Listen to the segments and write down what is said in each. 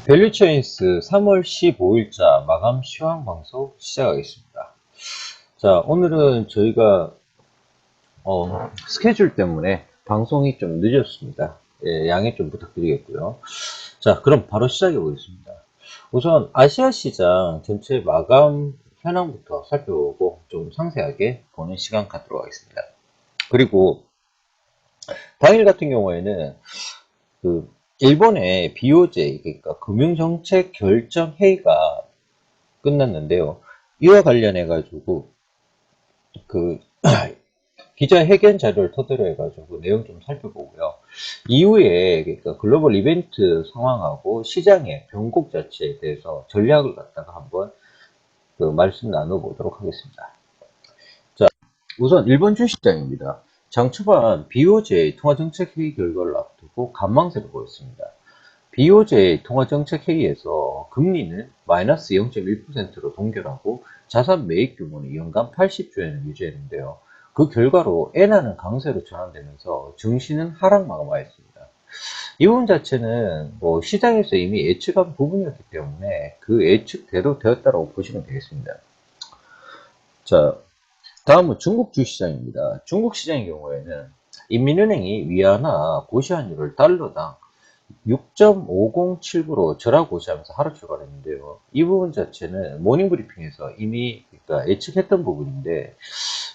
밸류체인스 3월 15일자 마감 시황 방송 시작하겠습니다. 자, 오늘은 저희가 스케줄 때문에 방송이 좀 늦었습니다. 예, 양해 좀 부탁드리겠고요. 자, 그럼 바로 시작해 보겠습니다. 우선 아시아 시장 전체 마감 현황부터 살펴보고 좀 상세하게 보는 시간 갖도록 하겠습니다. 그리고 당일 같은 경우에는 그 일본의 BOJ, 그러니까 금융정책 결정 회의가 끝났는데요. 이와 관련해 가지고 그 기자회견 자료를 토대로 해가지고 내용 좀 살펴보고요. 이후에 그러니까 글로벌 이벤트 상황하고 시장의 변곡 자체에 대해서 전략을 갖다가 한번 그 말씀 나눠보도록 하겠습니다. 자, 우선 일본 주식시장입니다. 장 초반 BOJ 통화정책회의 결과를 앞두고 관망세를 보였습니다. BOJ 통화정책회의에서 금리는 마이너스 0.1%로 동결하고 자산 매입 규모는 연간 80조 엔을 유지했는데요. 그 결과로 엔화는 강세로 전환되면서 증시는 하락 마감하였습니다. 이 부분 자체는 뭐 시장에서 이미 예측한 부분이었기 때문에 그 예측대로 되었다고 보시면 되겠습니다. 자, 다음은 중국 주시장입니다. 중국 시장의 경우에는 인민은행이 위안화 고시환율을 달러당 6.5079로 절하 고시하면서 하락 출발했는데요. 이 부분 자체는 모닝브리핑에서 이미 그러니까 예측했던 부분인데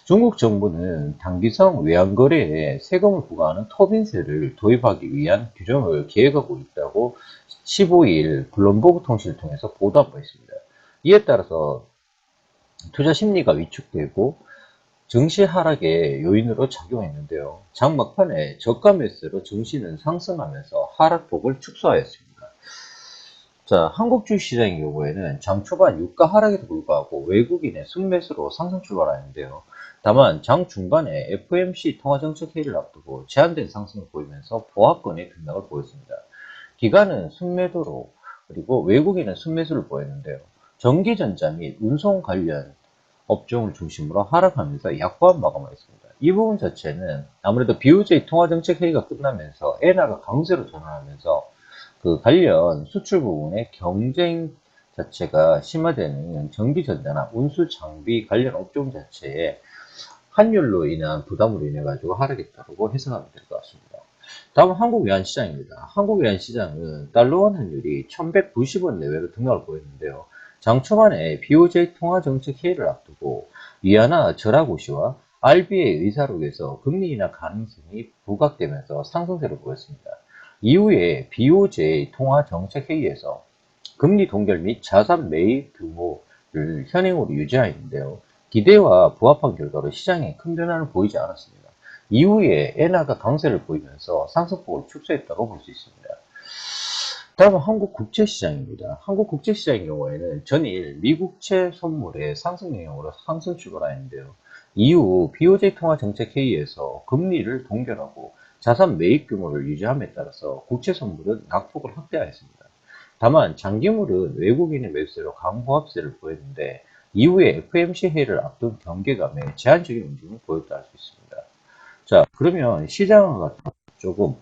중국 정부는 단기성 외환거래에 세금을 부과하는 토빈세를 도입하기 위한 규정을 계획하고 있다고 15일 블룸버그 통신을 통해서 보도한 바 있습니다. 이에 따라서 투자 심리가 위축되고 증시 하락의 요인으로 작용했는데요. 장 막판에 저가 매수로 증시는 상승하면서 하락폭을 축소하였습니다. 자, 한국 주식시장의 경우에는 장 초반 유가 하락에도 불구하고 외국인의 순매수로 상승 출발하는데요. 다만 장 중반에 FOMC 통화정책 회의를 앞두고 제한된 상승을 보이면서 보합권의 등락을 보였습니다. 기관은 순매도로 그리고 외국인은 순매수를 보였는데요. 전기전자 및 운송 관련 업종을 중심으로 하락하면서 약보합 마감하였습니다. 이 부분 자체는 아무래도 BOJ 통화정책 회의가 끝나면서 엔화가 강세로 전환하면서 그 관련 수출 부분의 경쟁 자체가 심화되는 전기전자나 운수 장비 관련 업종 자체에 환율로 인한 부담으로 인해 가지고 하락했다고 해석하면 될 것 같습니다. 다음 한국 외환시장입니다. 한국 외환시장은 달러원 환율이 1190원 내외로 등락을 보였는데요. 장 초반에 BOJ 통화정책 회의를 앞두고 위안화 절하 고시와 RB의 의사록에서 금리 인하 가능성이 부각되면서 상승세를 보였습니다. 이후에 BOJ 통화정책회의에서 금리 동결 및 자산 매입 규모를 현행으로 유지하였는데요. 기대와 부합한 결과로 시장에 큰 변화를 보이지 않았습니다. 이후에 엔화가 강세를 보이면서 상승폭을 축소했다고 볼 수 있습니다. 다음은 한국 국채시장입니다. 한국 국채시장의 경우에는 전일 미국채 선물의 상승 영향으로 상승 출발하였는데요. 이후 BOJ 통화정책회의에서 금리를 동결하고 자산 매입 규모를 유지함에 따라서 국채 선물은 낙폭을 확대하였습니다. 다만 장기물은 외국인의 매수세로 강보합세를 보였는데 이후에 FMC 회의를 앞둔 경계감에 제한적인 움직임을 보였다 할 수 있습니다. 자, 그러면 시장을 조금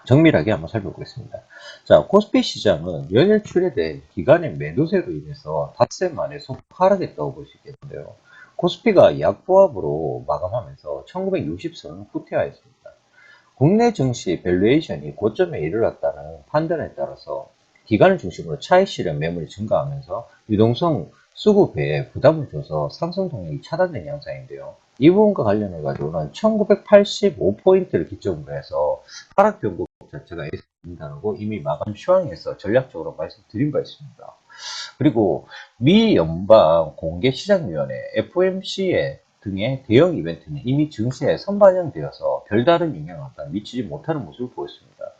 정밀하게 한번 살펴보겠습니다. 자, 코스피 시장은 연일 출회된 기간의 매도세로 인해서 닷새 만에 소폭 하락했다고 볼 수 있겠는데요. 코스피가 약보합으로 마감하면서 1960선 후퇴하였습니다. 국내 증시 밸류에이션이 고점에 이르렀다는 판단에 따라서 기관을 중심으로 차익 실현 매물이 증가하면서 유동성 수급에 부담을 줘서 상승 동력이 차단된 양상인데요. 이 부분과 관련해 가지고는 1985포인트를 기점으로 해서 하락 변곡 자체가 예상된다고 이미 마감 시황에서 전략적으로 말씀드린 바 있습니다. 그리고 미 연방 공개시장위원회 FOMC의 등의 대형 이벤트는 이미 증시에 선반영되어서 별다른 영향을 미치지 못하는 모습을 보였습니다.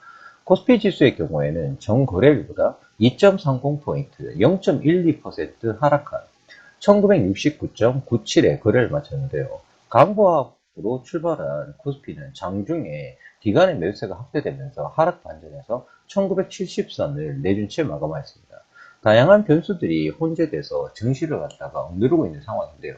코스피 지수의 경우에는 전거래일보다 2.30포인트, 0.12% 하락한 1969.97에 거래를 마쳤는데요. 강보합으로 출발한 코스피는 장중에 기간의 매수세가 확대되면서 하락 반전에서 1970선을 내준 채 마감하였습니다. 다양한 변수들이 혼재돼서 증시를 갖다가 억누르고 있는 상황인데요.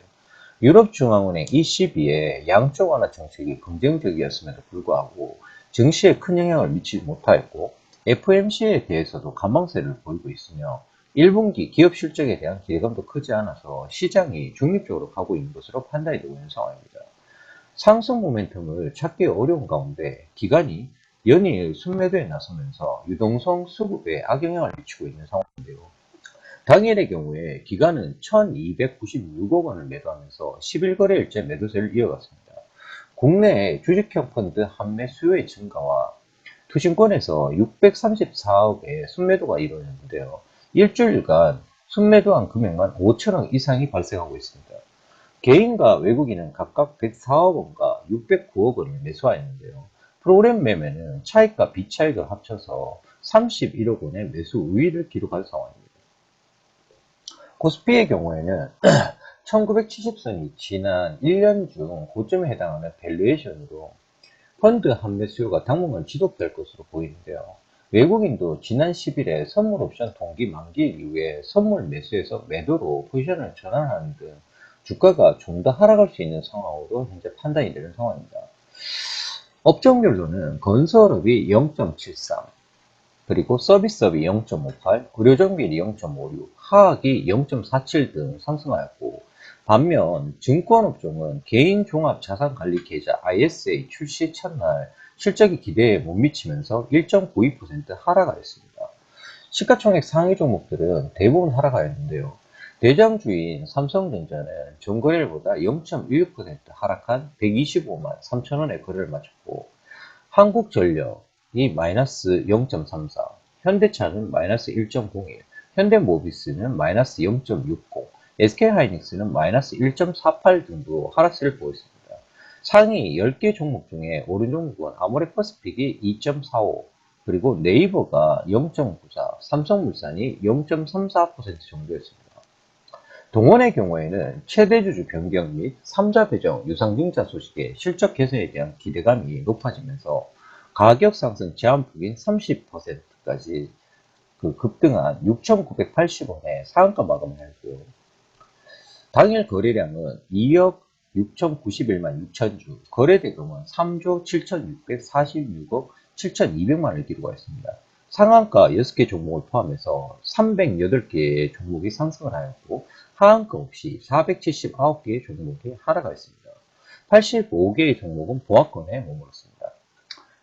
유럽중앙은행 ECB의 양적 완화 정책이 긍정적이었음에도 불구하고 증시에 큰 영향을 미치지 못하였고 FMC에 대해서도 관망세를 보이고 있으며 1분기 기업 실적에 대한 기대감도 크지 않아서 시장이 중립적으로 가고 있는 것으로 판단이 되고 있는 상황입니다. 상승 모멘텀을 찾기 어려운 가운데 기관이 연이을 순매도에 나서면서 유동성 수급에 악영향을 미치고 있는 상황인데요. 당일의 경우에 기관은 1296억 원을 매도하면서 11거래일째 매도세를 이어갔습니다. 국내 주식형 펀드 환매 수요의 증가와 투신권에서 634억의 순매도가 이루어졌는데요. 일주일간 순매도한 금액만 5천억 이상이 발생하고 있습니다. 개인과 외국인은 각각 104억 원과 609억 원을 매수하였는데요. 프로그램 매매는 차익과 비차익을 합쳐서 31억 원의 매수 우위를 기록한 상황입니다. 코스피의 경우에는 1970선이 지난 1년 중 고점에 해당하는 밸류에이션으로 펀드 환매 수요가 당분간 지속될 것으로 보이는데요. 외국인도 지난 10일에 선물 옵션 동기 만기 이후에 선물 매수해서 매도로 포지션을 전환하는 등 주가가 좀 더 하락할 수 있는 상황으로 현재 판단이 되는 상황입니다. 업종별로는 건설업이 0.73, 그리고 서비스업이 0.58, 의료정비일이 0.56, 화학이 0.47 등 상승하였고, 반면 증권업종은 개인종합자산관리계좌 ISA 출시 첫날 실적이 기대에 못 미치면서 1.92% 하락하였습니다. 시가총액 상위 종목들은 대부분 하락하였는데요. 대장주인 삼성전자는 전거래일보다 0.16% 하락한 125만 3천원의 거래를 마쳤고, 한국전력이 마이너스 0.34, 현대차는 마이너스 1.01, 현대모비스는 마이너스 0.60, SK하이닉스는 마이너스 1.48 등도 하락세를 보였습니다. 상위 10개 종목 중에 오른 종목은 아모레퍼시픽이 2.45, 그리고 네이버가 0.94, 삼성물산이 0.34% 정도였습니다. 동원의 경우에는 최대주주 변경 및 3자 배정 유상증자 소식에 실적 개선에 대한 기대감이 높아지면서 가격 상승 제한폭인 30%까지 급등한 6,980원에 상한가 마감을 했고요. 당일 거래량은 2억 6,091만 6천주, 거래대금은 3조 7,646억 7,200만을 기록하였습니다. 상한가 6개 종목을 포함해서 308개의 종목이 상승을 하였고, 하한가 없이 479개의 종목이 하락하였습니다. 85개의 종목은 보합권에 머물렀습니다.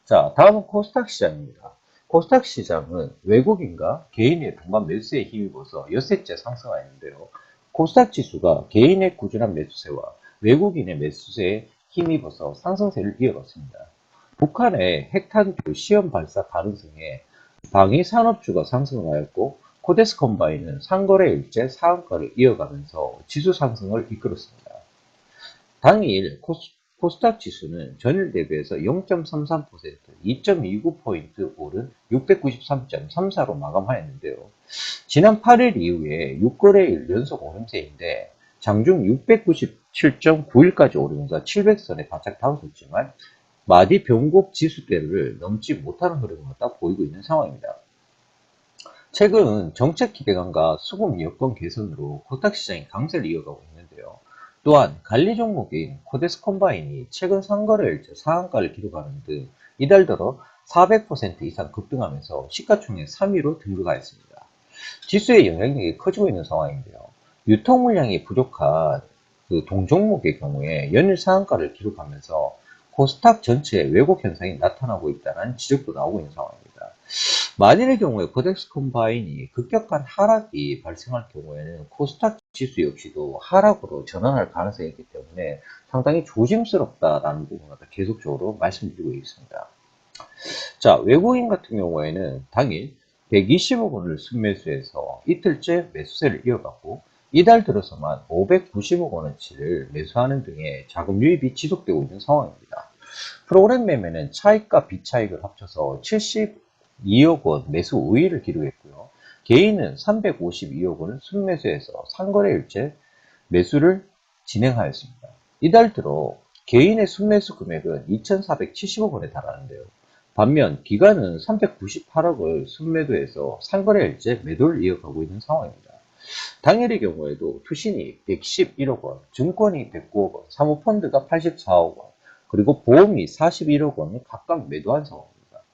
자, 다음은 코스닥 시장입니다. 코스닥 시장은 외국인과 개인의 동반 매수세에 힘입어서 엿새째 상승하였는데요. 코스닥 지수가 개인의 꾸준한 매수세와 외국인의 매수세에 힘입어서 상승세를 이어갔습니다. 북한의 핵탄두 시험 발사 가능성에 방위 산업주가 상승을 하였고, 코데스 컴바인은 상거래일째 상한가를 이어가면서 지수 상승을 이끌었습니다. 당일 코스닥 지수는 전일 대비해서 0.33%, 2.29포인트 오른 693.34로 마감하였는데요. 지난 8일 이후에 6거래일 연속 오름세인데 장중 697.91까지 오르면서 700선에 바짝 다가섰지만 마디 변곡 지수대를 넘지 못하는 흐름을 딱 보이고 있는 상황입니다. 최근 정책 기대감과 수급 여건 개선으로 코스닥 시장이 강세를 이어가고 있는데요. 또한 관리 종목인 코데스 컴바인이 최근 상거래일째 상한가를 기록하는 등 이달 들어 400% 이상 급등하면서 시가총액 3위로 등극하였습니다. 지수의 영향력이 커지고 있는 상황인데요. 유통 물량이 부족한 동종목의 경우에 연일 상한가를 기록하면서 코스닥 전체에 왜곡 현상이 나타나고 있다는 지적도 나오고 있는 상황입니다. 만일의 경우에 코덱스 컴바인이 급격한 하락이 발생할 경우에는 코스닥 지수 역시도 하락으로 전환할 가능성이 있기 때문에 상당히 조심스럽다라는 부분을 계속적으로 말씀드리고 있습니다. 자, 외국인 같은 경우에는 당일 120억 원을 순매수해서 이틀째 매수세를 이어갔고, 이달 들어서만 590억 원어치를 매수하는 등의 자금 유입이 지속되고 있는 상황입니다. 프로그램 매매는 차익과 비차익을 합쳐서 72억 원 매수 우위를 기록했고요. 개인은 352억 원을 순매수해서 상거래일째 매수를 진행하였습니다. 이달 들어 개인의 순매수 금액은 2,470억 원에 달하는데요. 반면 기관은 398억을 순매도해서 상거래일째 매도를 이어가고 있는 상황입니다. 당일의 경우에도 투신이 111억 원, 증권이 109억 원, 사모펀드가 84억 원, 그리고 보험이 41억 원을 각각 매도한 상황입니다.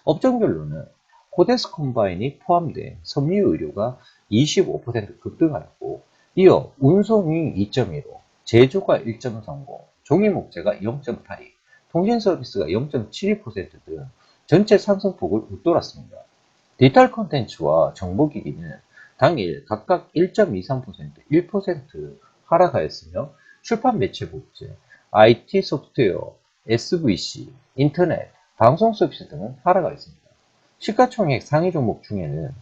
업종별로는 코데스 컴바인이 포함된 섬유 의료가 25% 급등하였고, 이어 운송이 2.15, 제조가 1.30, 종이목재가 0.82, 통신 서비스가 0.72% 등 전체 상승폭을 웃돌았습니다. 디지털 콘텐츠와 정보기기는 당일 각각 1.23%, 1% 하락하였으며, 출판 매체 복제, IT 소프트웨어, SVC, 인터넷, 방송 서비스 등은 하락하였습니다. 시가총액 상위 종목 중에는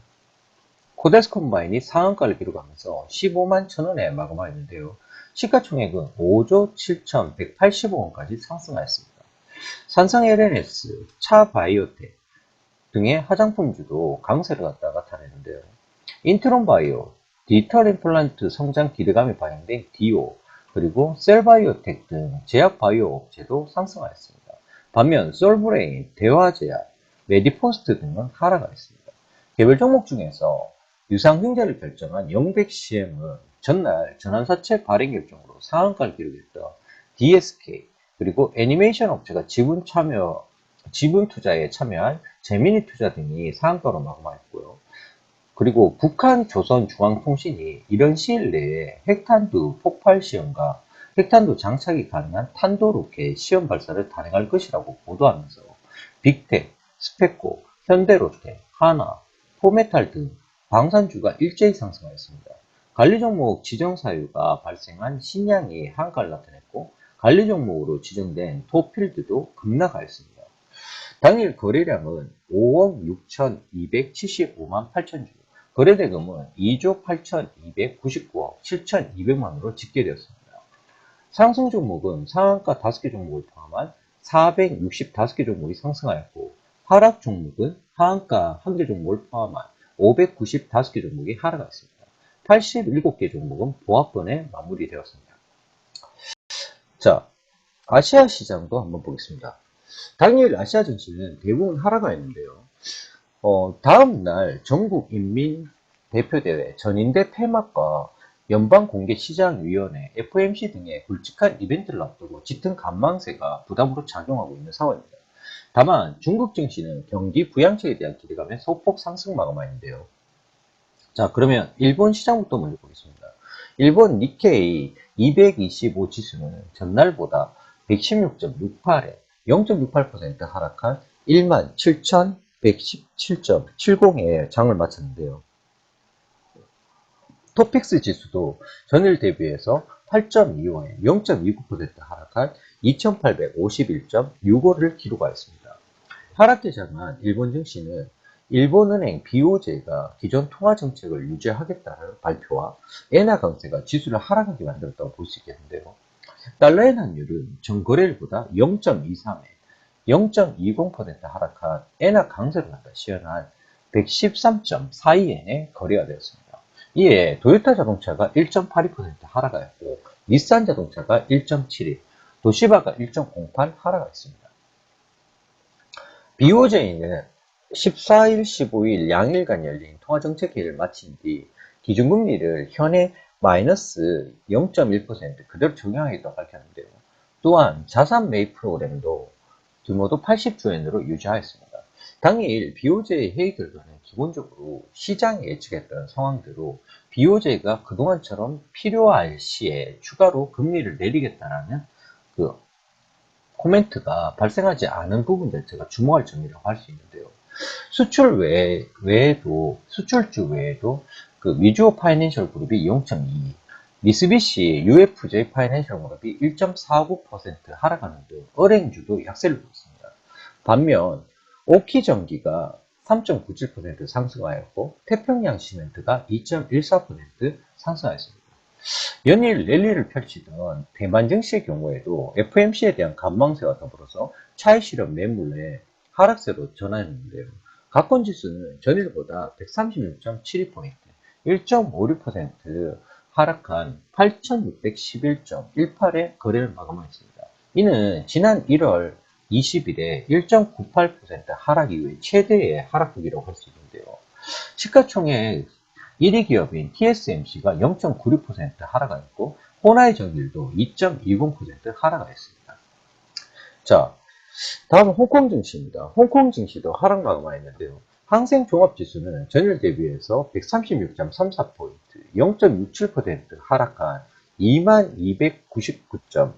코데스 컴바인이 상한가를 기록하면서 15만 1천원에 마감하였는데요. 시가총액은 5조 7,180억원까지 상승하였습니다. 산성 LNS, 차바이오텍 등의 화장품주도 강세를 나타냈는데요. 인트론 바이오, 디지털 임플란트 성장 기대감이 반영된 디오, 그리고 셀바이오텍 등 제약 바이오 업체도 상승하였습니다. 반면 솔브레인, 대화제약, 메디포스트 등은 하락하였습니다. 개별 종목 중에서 유상증자를 결정한 영백CM은 전날 전환사채 발행 결정으로 상한가를 기록했던 DSK, 그리고 애니메이션 업체가 지분 투자에 참여한 재미니 투자 등이 상한가로 마감하였고요. 그리고 북한 조선중앙통신이 이런 시일 내에 핵탄두 폭발 시험과 핵탄두 장착이 가능한 탄도 로켓 시험 발사를 단행할 것이라고 보도하면서 빅텍, 스페코, 현대로테, 하나, 포메탈 등 방산주가 일제히 상승하였습니다. 관리 종목 지정 사유가 발생한 신양이 한가를 나타냈고, 관리 종목으로 지정된 토필드도 급락하였습니다. 당일 거래량은 5억 6,275만 8천 주, 거래대금은 2조 8,299억 7,200만원으로 집계되었습니다. 상승 종목은 상한가 5개 종목을 포함한 465개 종목이 상승하였고, 하락 종목은 하한가 1개 종목을 포함한 595개 종목이 하락했습니다. 87개 종목은 보합권에 마무리되었습니다. 자, 아시아 시장도 한번 보겠습니다. 당일 아시아 증시는 대부분 하락하였는데요. 다음날 전국인민대표대회 전인대 폐막과 연방공개시장위원회 FOMC 등의 굵직한 이벤트를 앞두고 짙은 관망세가 부담으로 작용하고 있는 상황입니다. 다만 중국 증시는 경기 부양책에 대한 기대감에 소폭 상승 마감하였는데요. 자, 그러면 일본 시장부터 먼저 보겠습니다. 일본 니케이 225 지수는 전날보다 116.68에 0.68% 하락한 17,117.70에 장을 마쳤는데요. 토픽스 지수도 전일 대비해서 8.25에 0.29% 하락한 2,851.65를 기록하였습니다. 하락세 장한 일본 증시는 일본은행 BOJ가 기존 통화 정책을 유지하겠다는 발표와 엔화 강세가 지수를 하락하게 만들었다고 볼 수 있겠는데요. 달러의 환율은 전거래일보다 0.23에 0.20% 하락한 엔화 강세로 시현한 113.42엔에 거래가 되었습니다. 이에 도요타 자동차가 1.82% 하락하였고, 닛산 자동차가 1.71, 도시바가 1.08 하락했습니다. BOJ는 14일, 15일 양일간 열린 통화정책회의를 마친 뒤 기준금리를 현행 마이너스 0.1% 그대로 적용하겠다고 밝혔는데요. 또한 자산 매입 프로그램도 규모도 80조엔으로 유지하였습니다. 당일 BOJ 회의 결과는 기본적으로 시장이 예측했던 상황대로 BOJ가 그동안처럼 필요할 시에 추가로 금리를 내리겠다는 그 코멘트가 발생하지 않은 부분 자체가 주목할 점이라고 할 수 있는데요. 수출주 외에도 그 미주호 파이낸셜 그룹이 0.2, 미쓰비시 UFJ 파이낸셜 그룹이 1.49% 하락하는 등 은행주도 약세를 보였습니다. 반면 오키전기가 3.97% 상승하였고, 태평양 시멘트가 2.14% 상승하였습니다. 연일 랠리를 펼치던 대만 증시의 경우에도 FMC에 대한 관망세와 더불어서 차익 실현 매물의 하락세로 전환했는데요. 가권 지수는 전일보다 136.72포인트, 1.56% 하락한 8,611.18의 거래를 마감했습니다. 이는 지난 1월 20일에 1.98% 하락 이후에 최대의 하락폭이라고 할 수 있는데요. 시가총액 1위 기업인 TSMC가 0.96% 하락하였고, 호나이 전일도 2.20% 하락하였습니다. 자, 다음은 홍콩 증시입니다. 홍콩 증시도 하락 마감하였는데요. 항생종합지수는 전일 대비해서 136.34포인트, 0.67% 하락한 2299점,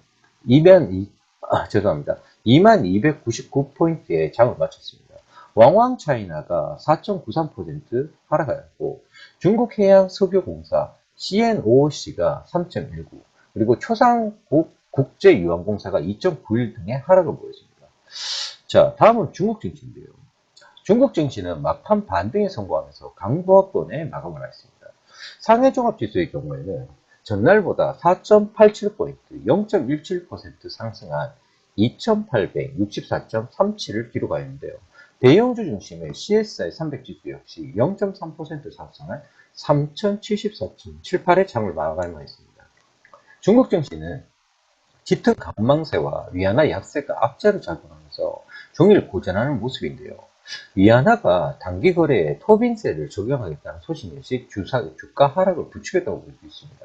2299포인트에 장을 마쳤습니다. 왕왕 차이나가 4.93% 하락하였고, 중국 해양석유공사 CNOOC가 3.19, 그리고 초상국 국제유황공사가 2.91 등의 하락을 보였습니다. 자, 다음은 중국 증시인데요. 중국 증시는 막판 반등에 성공하면서 강보합권에 마감을 했습니다. 상해 종합지수의 경우에는 전날보다 4.87포인트, 0.17% 상승한 2864.37을 기록하였는데요. 대형주 중심의 CSI 300지수 역시 0.3% 상승한 3074.78의 장을 마감했습니다. 중국 증시는 짙은 강망세와 위안화 약세가 악재로 작용하면서 종일 고전하는 모습인데요. 위안화가 단기 거래에 토빈세를 적용하겠다는 소식 역시 주가 하락을 부추겼다고 볼 수 있습니다.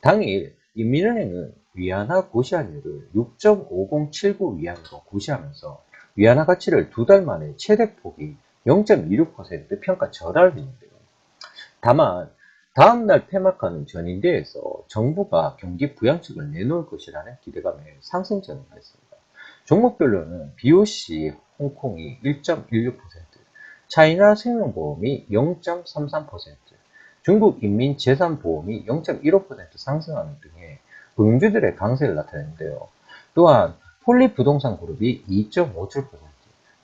당일 인민은행은 위안화 고시환율을 6.5079위안으로 고시하면서 위안화 가치를 두 달 만에 최대 폭이 0.26% 평가 절하를 했는데요. 다만 다음날 폐막하는 전인대에서 정부가 경기 부양책을 내놓을 것이라는 기대감에 상승 전환했습니다. 종목별로는 BOC 홍콩이 1.16%, 차이나 생명보험이 0.33%, 중국 인민재산보험이 0.15% 상승하는 등의 금주들의 강세를 나타냈는데요. 또한 폴리부동산그룹이 2.57%,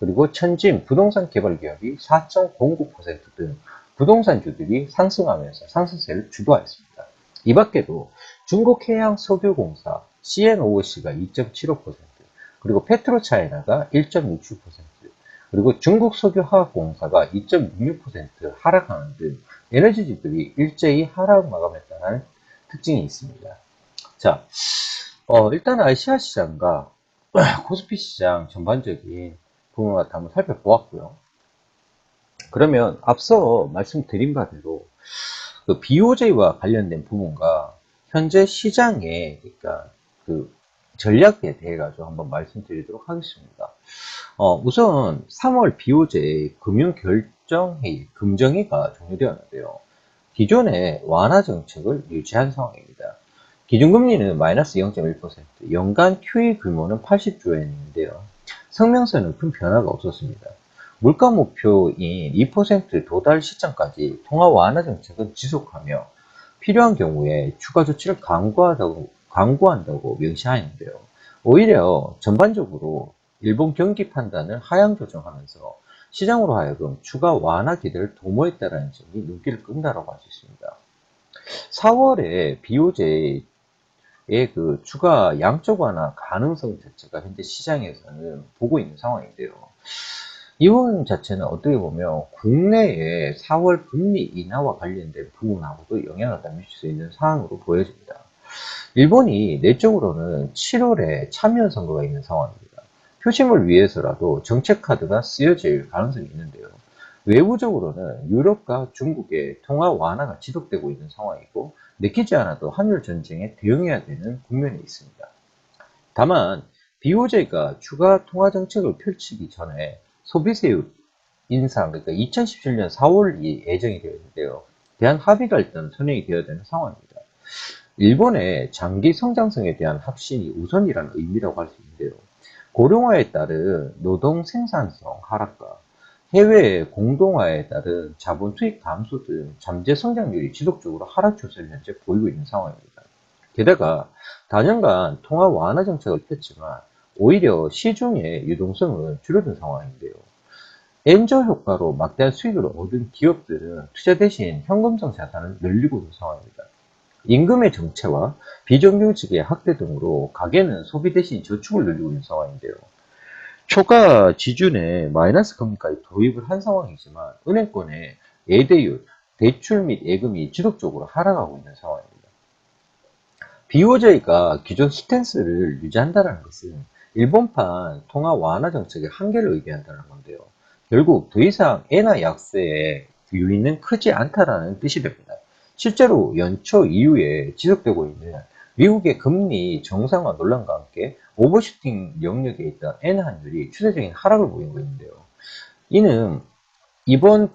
그리고 천진 부동산개발기업이 4.09% 등 부동산주들이 상승하면서 상승세를 주도하였습니다. 이 밖에도 중국해양석유공사 CNOOC가 2.75%, 그리고 페트로차이나가 1.67%, 그리고 중국석유화학공사가 2.66% 하락하는 등 에너지주들이 일제히 하락 마감했다는 특징이 있습니다. 자, 일단 아시아 시장과 코스피 시장 전반적인 부분을 한번 살펴보았고요. 그러면 앞서 말씀드린 바대로 그 BOJ와 관련된 부분과 현재 시장의 그러니까 그 전략에 대해 가지고 한번 말씀드리도록 하겠습니다. 우선 3월 BOJ 금융결정회의 금정회가 종료되었는데요. 기존의 완화 정책을 유지한 상황입니다. 기준금리는 마이너스 0.1%, 연간 QE 규모는 80조엔인데요. 성명서는 큰 변화가 없었습니다. 물가 목표인 2% 도달 시점까지 통화 완화 정책은 지속하며 필요한 경우에 추가 조치를 강구한다고 명시하였는데요. 오히려 전반적으로 일본 경기 판단을 하향 조정하면서 시장으로 하여금 추가 완화 기대를 도모했다는 점이 눈길을 끈다라고 할 수 있습니다. 4월에 BOJ의 그 추가 양적 완화 가능성 자체가 현재 시장에서는 보고 있는 상황인데요. 이 부분 자체는 어떻게 보면 국내의 4월 금리 인하와 관련된 부분하고도 영향을 미칠 수 있는 상황으로 보여집니다. 일본이 내적으로는 7월에 참여 선거가 있는 상황입니다. 표심을 위해서라도 정책 카드가 쓰여질 가능성이 있는데요. 외부적으로는 유럽과 중국의 통화 완화가 지속되고 있는 상황이고 내키지 않아도 환율 전쟁에 대응해야 되는 국면이 있습니다. 다만 BOJ가 추가 통화 정책을 펼치기 전에 소비세율 인상, 그러니까 2017년 4월이 예정이 되어 있는데요. 대한 합의가 일단 선행이 되어야 되는 상황입니다. 일본의 장기 성장성에 대한 확신이 우선이라는 의미라고 할 수 있는데요. 고령화에 따른 노동 생산성 하락과 해외 공동화에 따른 자본 투입 감소 등 잠재 성장률이 지속적으로 하락 추세를 현재 보이고 있는 상황입니다. 게다가 다년간 통화 완화 정책을 폈지만 오히려 시중의 유동성은 줄어든 상황인데요. 엔저 효과로 막대한 수익을 얻은 기업들은 투자 대신 현금성 자산을 늘리고 있는 상황입니다. 임금의 정체와 비정규직의 확대 등으로 가계는 소비 대신 저축을 늘리고 있는 상황인데요. 초과 지준에 마이너스 금리까지 도입을 한 상황이지만 은행권의 예대율, 대출 및 예금이 지속적으로 하락하고 있는 상황입니다. BOJ가 기존 스탠스를 유지한다는 것은 일본판 통화 완화 정책의 한계를 의미한다는 건데요. 결국 더 이상 엔화 약세의 유인은 크지 않다라는 뜻이 됩니다. 실제로 연초 이후에 지속되고 있는 미국의 금리 정상화 논란과 함께 오버슈팅 영역에 있던 엔화 환율이 추세적인 하락을 보이고 있는데요. 이는 이번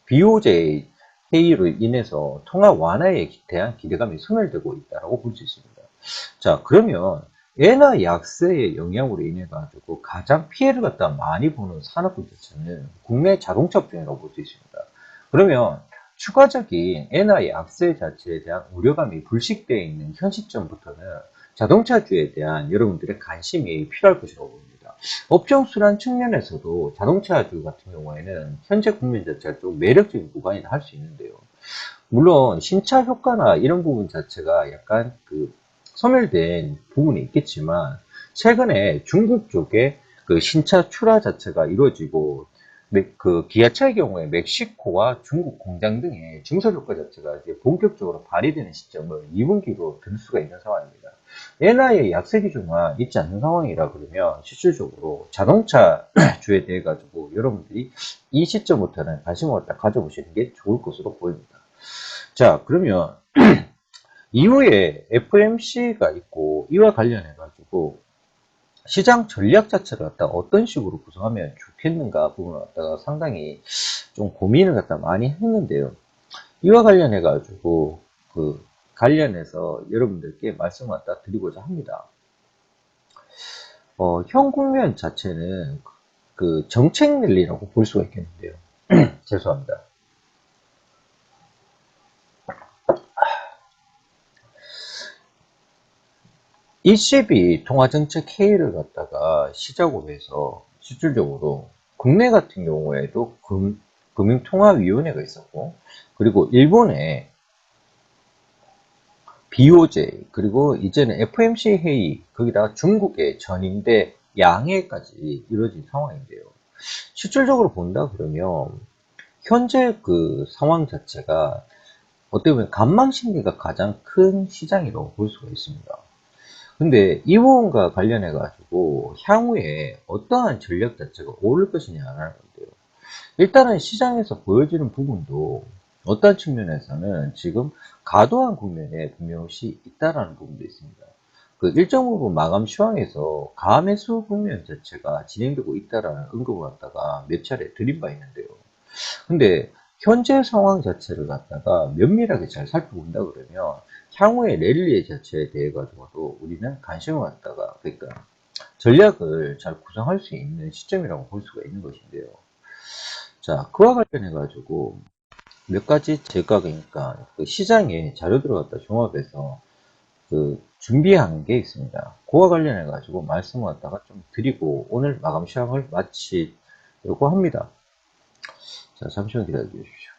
BOJ 회의로 인해서 통화 완화에 대한 기대감이 소멸되고 있다고 볼 수 있습니다. 자, 그러면 엔화 약세의 영향으로 인해 가지고 가장 피해를 갖다 많이 보는 산업군 자체는 국내 자동차 업종이라고 볼 수 있습니다. 그러면 추가적인 엔화 약세 자체에 대한 우려감이 불식되어 있는 현 시점부터는 자동차주에 대한 여러분들의 관심이 필요할 것이라고 봅니다. 업종 순환 측면에서도 자동차주 같은 경우에는 현재 국면 자체가 좀 매력적인 구간이라 할 수 있는데요. 물론 신차 효과나 이런 부분 자체가 약간 소멸된 부분이 있겠지만 최근에 중국 쪽에 신차 출하 자체가 이루어지고 기아차의 경우에 멕시코와 중국 공장 등의 증설 효과 자체가 이제 본격적으로 발휘되는 시점을 2분기로 들 수가 있는 상황입니다. 엔화의 약세 기조만 있지 않는 상황이라 그러면 실질적으로 자동차 주에 대해 가지고 여러분들이 이 시점부터는 관심을 가져보시는 게 좋을 것으로 보입니다. 자, 그러면 이후에 FMC가 있고 이와 관련해 가지고 시장 전략 자체를 갖다가 어떤 식으로 구성하면 좋겠는가 부분을 갖다가 상당히 좀 고민을 갖다 많이 했는데요. 이와 관련해 가지고 관련해서 여러분들께 말씀을 갖다 드리고자 합니다. 현 국면 자체는 정책 랠리라고 볼 수가 있겠는데요. 죄송합니다. ECB 통화정책 회의를 갖다가 시작으로 해서 실질적으로 국내 같은 경우에도 금융통화위원회가 있었고, 그리고 일본에 BOJ, 그리고 이제는 FMC 회의, 거기다가 중국의 전임대 양해까지 이루어진 상황인데요. 실질적으로 본다 그러면 현재 상황 자체가 어떻게 보면 관망심리가 가장 큰 시장이라고 볼 수가 있습니다. 근데 이 부분과 관련해 가지고 향후에 어떠한 전략 자체가 오를 것이냐라는 건데요. 일단은 시장에서 보여지는 부분도 어떤 측면에서는 지금 과도한 국면에 분명시 있다라는 부분도 있습니다. 일정 부분 마감 시황에서 가매수 국면 자체가 진행되고 있다라는 언급을 갖다가 몇 차례 드린 바 있는데요. 근데 현재 상황 자체를 갖다가 면밀하게 잘 살펴본다 그러면 향후의 랠리 자체에 대해 가지고도 우리는 관심을 갖다가 그러니까 전략을 잘 구성할 수 있는 시점이라고 볼 수가 있는 것인데요. 자, 그와 관련해 가지고 몇 가지 제가 그러니까 시장에 자료들을 갖다 종합해서 준비한 게 있습니다. 그와 관련해 가지고 말씀을 갖다가 좀 드리고 오늘 마감 시황을 마치려고 합니다. 자, 잠시만 기다려 주십시오.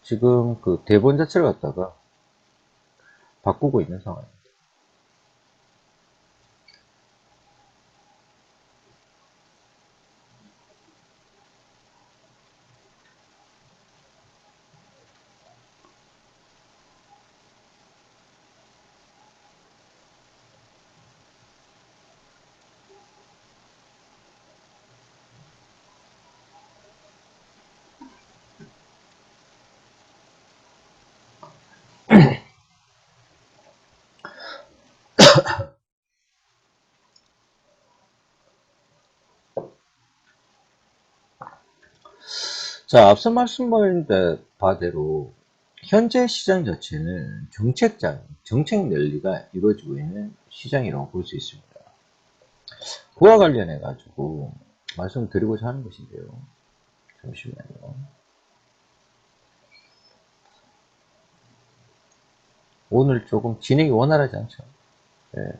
지금 대본 자체를 갖다가 바꾸고 있는 상황입니다. 자, 앞서 말씀드린 바대로 현재 시장 자체는 정책 랠리가 이루어지고 있는 시장이라고 볼 수 있습니다. 그와 관련해 가지고 말씀드리고자 하는 것인데요. 잠시만요. 오늘 조금 진행이 원활하지 않죠. 네.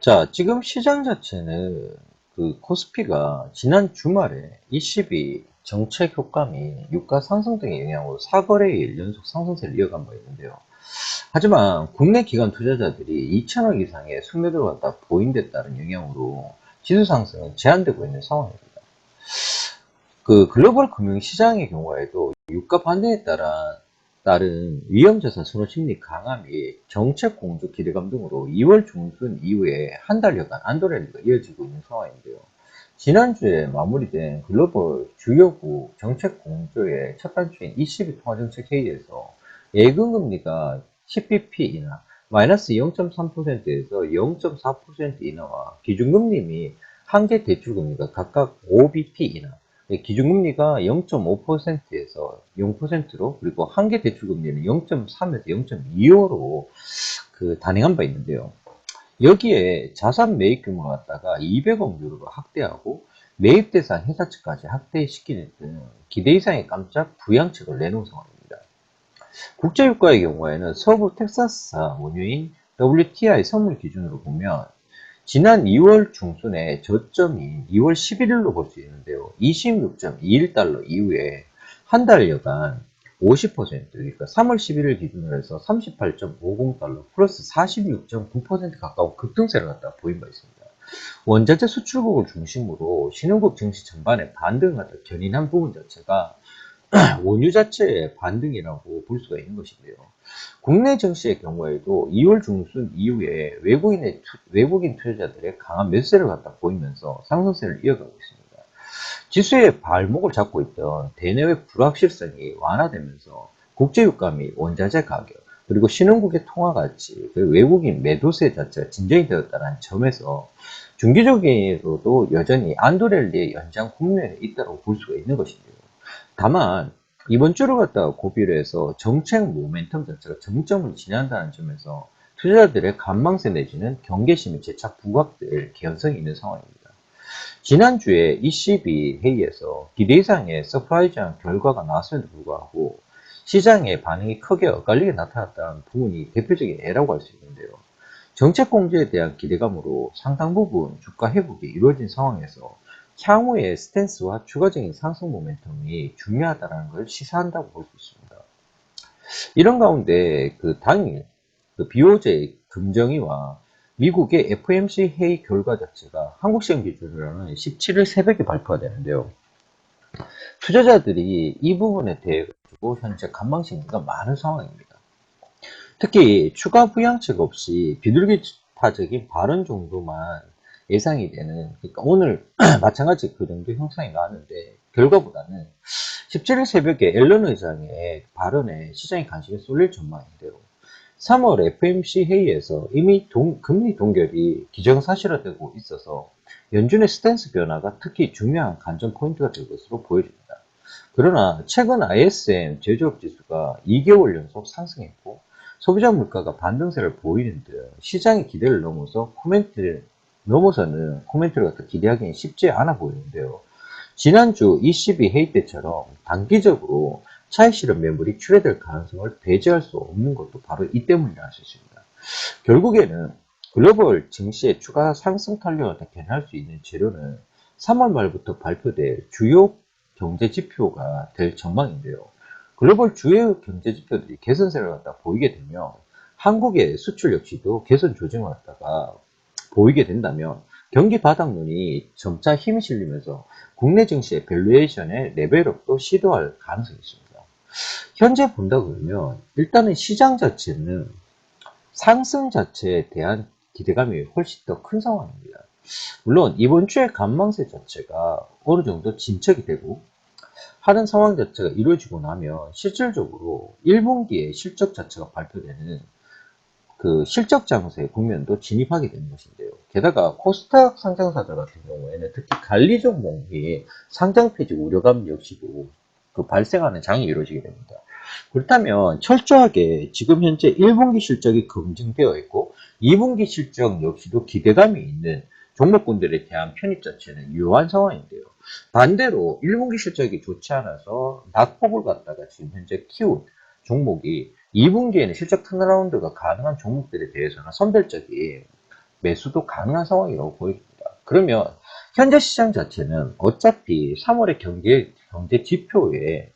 자, 지금 시장 자체는 코스피가 지난 주말에 ECB 정책 효과 및 유가 상승 등의 영향으로 4거래일 연속 상승세를 이어간 바 있는데요. 하지만 국내 기관 투자자들이 2천억 이상의 순매도를 갖다 보인데 따른 영향으로 지수 상승은 제한되고 있는 상황입니다. 그 글로벌 금융시장의 경우에도 유가 반등에 따른 위험자산 선호 심리 강화 및 정책 공조 기대감 등으로 2월 중순 이후에 한 달여간 안도랠리가 이어지고 있는 상황인데요. 지난주에 마무리된 글로벌 주요국 정책 공조의 첫 단추인 ECB 통화정책회의에서 예금금리가 10bp 인하, 마이너스 0.3%에서 0.4% 인하와 기준금리 및 한계 대출금리가 각각 5bp 인하, 기준금리가 0.5%에서 0%로 그리고 한계 대출금리는 0.3에서 0.25로 그 단행한 바 있는데요. 여기에 자산 매입 규모를 갖다가 200억 유로로 확대하고 매입 대상 회사 측까지 확대시키는 등 기대 이상의 깜짝 부양책을 내놓은 상황입니다. 국제유가의 경우에는 서부 텍사스사 원유인 WTI 선물 기준으로 보면 지난 2월 중순에 저점인 2월 11일로 볼 수 있는데요. 26.21달러 이후에 한 달여간 50%, 그러니까 3월 11일 기준으로 해서 38.50달러 플러스 46.9% 가까운 급등세를 갖다 보인 바 있습니다. 원자재 수출국을 중심으로 신흥국 증시 전반에 반등을 갖다 견인한 부분 자체가 원유 자체의 반등이라고 볼 수가 있는 것인데요. 국내 증시의 경우에도 2월 중순 이후에 외국인 투자자들의 강한 매수세를 갖다 보이면서 상승세를 이어가고 있습니다. 지수의 발목을 잡고 있던 대내외 불확실성이 완화되면서 국제유가 및 원자재 가격, 그리고 신흥국의 통화 가치, 그리고 외국인 매도세 자체가 진정이 되었다는 점에서 중기적으로도 여전히 안도랠리의 연장 국면에 있다고 볼 수가 있는 것인데요. 다만 이번 주를 갖다가 고비로 해서 정책 모멘텀 자체가 정점을 지난다는 점에서 투자자들의 관망세 내지는 경계심이 재차 부각될 개연성이 있는 상황입니다. 지난주에 ECB 회의에서 기대 이상의 서프라이즈한 결과가 나왔음에도 불구하고 시장의 반응이 크게 엇갈리게 나타났다는 부분이 대표적인 예라고 할 수 있는데요. 정책 공제에 대한 기대감으로 상당 부분 주가 회복이 이루어진 상황에서 향후의 스탠스와 추가적인 상승 모멘텀이 중요하다는 걸 시사한다고 볼 수 있습니다. 이런 가운데 그 당일 BOJ 금정위와 미국의 FOMC 회의 결과 자체가 한국 시간 기준으로는 17일 새벽에 발표가 되는데요. 투자자들이 이 부분에 대해 가지고 현재 관망심리가 많은 상황입니다. 특히 추가 부양책 없이 비둘기타적인 발언 정도만 예상이 되는, 그러니까 오늘 마찬가지 그 정도 형상이 나왔는데 결과보다는 17일 새벽에 앨런 의장의 발언에 시장의 관심이 쏠릴 전망인데요. 3월 FOMC 회의에서 이미 금리 동결이 기정사실화되고 있어서 연준의 스탠스 변화가 특히 중요한 관전 포인트가 될 것으로 보여집니다. 그러나 최근 ISM 제조업 지수가 2개월 연속 상승했고 소비자 물가가 반등세를 보이는 등 시장의 기대를 넘어서는 코멘트를 갖다 기대하기는 쉽지 않아 보이는데요. 지난주 ECB 회의 때처럼 단기적으로 차익 실현 매물이 출회될 가능성을 배제할 수 없는 것도 바로 이 때문이라 할 수 있습니다. 결국에는 글로벌 증시의 추가 상승 탄력을 견인할 수 있는 재료는 3월 말부터 발표될 주요 경제 지표가 될 전망인데요. 글로벌 주요 경제 지표들이 개선세를 갖다 보이게 되면 한국의 수출 역시도 개선 조짐을 갖다가 보이게 된다면 경기 바닥론이 점차 힘이 실리면서 국내 증시의 밸류에이션의 레벨업도 시도할 가능성이 있습니다. 현재 본다 그러면 일단은 시장 자체는 상승 자체에 대한 기대감이 훨씬 더 큰 상황입니다. 물론 이번 주의 관망세 자체가 어느 정도 진척이 되고 하는 상황 자체가 이루어지고 나면 실질적으로 1분기에 실적 자체가 발표되는 그 실적 장세의 국면도 진입하게 되는 것인데요. 게다가 코스닥 상장사들 같은 경우에는 특히 관리 종목이 상장 폐지 우려감 역시도 그 발생하는 장이 이루어지게 됩니다. 그렇다면 철저하게 지금 현재 1분기 실적이 검증되어 있고 2분기 실적 역시도 기대감이 있는 종목군들에 대한 편입 자체는 유효한 상황인데요. 반대로 1분기 실적이 좋지 않아서 낙폭을 갖다가 지금 현재 키운 종목이 2분기에는 실적 턴어라운드가 가능한 종목들에 대해서는 선별적인 매수도 가능한 상황이라고 보입니다. 그러면 현재 시장 자체는 어차피 3월의 경제 지표에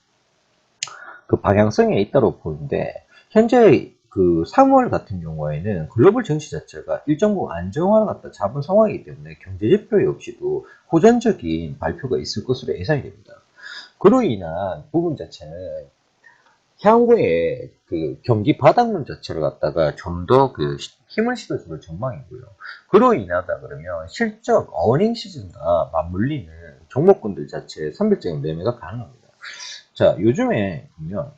그 방향성에 있다고 보는데 현재 그 3월 같은 경우에는 글로벌 증시 자체가 일정 부분 안정화를 갖다 잡은 상황이기 때문에 경제지표 역시도 호전적인 발표가 있을 것으로 예상이 됩니다. 그로 인한 부분 자체는 향후에 그 경기 바닥론 자체를 갖다가 좀 더 그 힘을 실어줄 전망이고요. 그로 인하다 그러면 실적 어닝 시즌과 맞물리는 종목군들 자체의 선별적인 매매가 가능합니다. 자, 요즘에 보면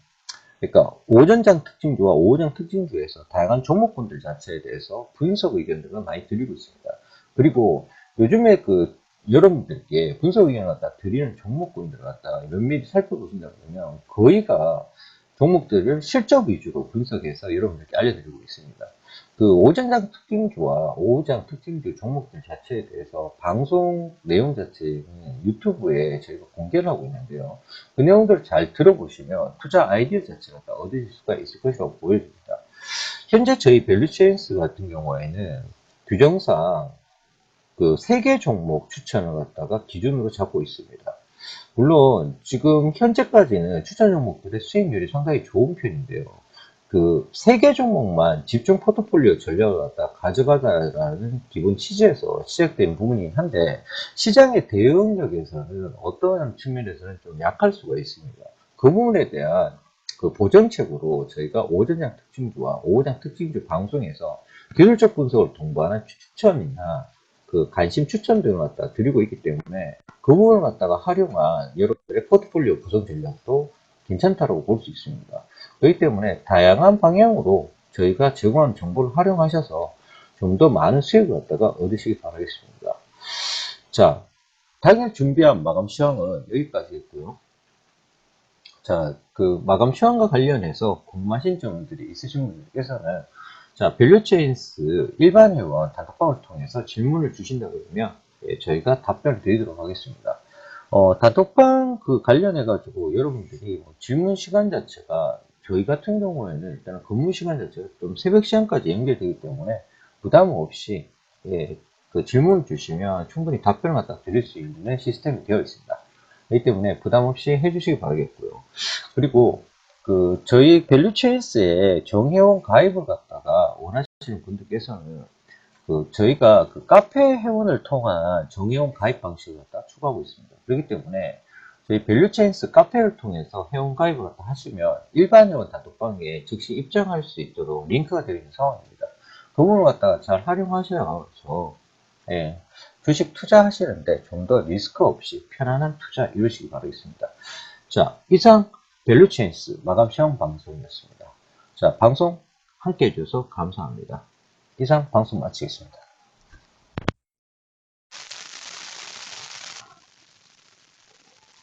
그러니까 오전장 특징주와 오후장 특징주에서 다양한 종목군들 자체에 대해서 분석 의견들을 많이 드리고 있습니다. 그리고 요즘에 그 여러분들께 분석 의견을 갖다 드리는 종목군들을 갖다 면밀히 살펴보신다 그러면 거의가 종목들을 실적 위주로 분석해서 여러분들께 알려드리고 있습니다. 그 오전장 특징주와 오후장 특징주 종목들 자체에 대해서 방송 내용 자체는 유튜브에 저희가 공개를 하고 있는데요. 그 내용들을 잘 들어보시면 투자 아이디어 자체가 얻으실 수가 있을 것이라고 보여집니다. 현재 저희 밸류체인스 같은 경우에는 규정상 그 3개 종목 추천을 갖다가 기준으로 잡고 있습니다. 물론 지금 현재까지는 추천 종목들의 수익률이 상당히 좋은 편인데요. 그 3개 종목만 집중 포트폴리오 전략을 갖다 가져가자라는 기본 취지에서 시작된 부분이긴 한데 시장의 대응력에서는 어떠한 측면에서는 좀 약할 수가 있습니다. 그 부분에 대한 그 보정책으로 저희가 오전장 특징주와 오후장 특징주 방송에서 기술적 분석을 동반한 추천이나 그 관심 추천 등을 갖다 드리고 있기 때문에 그 부분을 갖다가 활용한 여러분들의 포트폴리오 구성 전략도 괜찮다고 볼 수 있습니다. 그렇기 때문에 다양한 방향으로 저희가 제공한 정보를 활용하셔서 좀 더 많은 수익을 갖다가 얻으시기 바라겠습니다. 자, 당일 준비한 마감 시황은 여기까지였고요. 자, 그 마감 시황과 관련해서 궁금하신 점들이 있으신 분들께서는 자, 밸류체인스 일반 회원 단톡방을 통해서 질문을 주신다 그러면 예, 저희가 답변을 드리도록 하겠습니다. 단톡방 그 관련해가지고 여러분들이 뭐 질문 시간 자체가 저희 같은 경우에는 일단 근무 시간 자체가 좀 새벽 시간까지 연결되기 때문에 부담 없이 예, 그 질문을 주시면 충분히 답변을 갖다 드릴 수 있는 시스템이 되어 있습니다. 그렇기 때문에 부담 없이 해주시기 바라겠고요. 그리고 그 저희 밸류체인스에 정회원 가입을 갖다가 원하시는 분들께서는 그 저희가 그 카페 회원을 통한 정회원 가입 방식을 갖다 추가하고 있습니다. 그렇기 때문에 저희 밸류체인스 카페를 통해서 회원 가입을 갖다 하시면 일반 회원 단톡방에 즉시 입장할 수 있도록 링크가 되어 있는 상황입니다. 그 부분을 갖다가 잘 활용하셔서 예, 주식 투자하시는데 좀 더 리스크 없이 편안한 투자 이루시기 바라겠습니다. 자, 이상 밸류체인스 마감 시험 방송이었습니다. 자, 방송 함께 해주셔서 감사합니다. 이상 방송 마치겠습니다.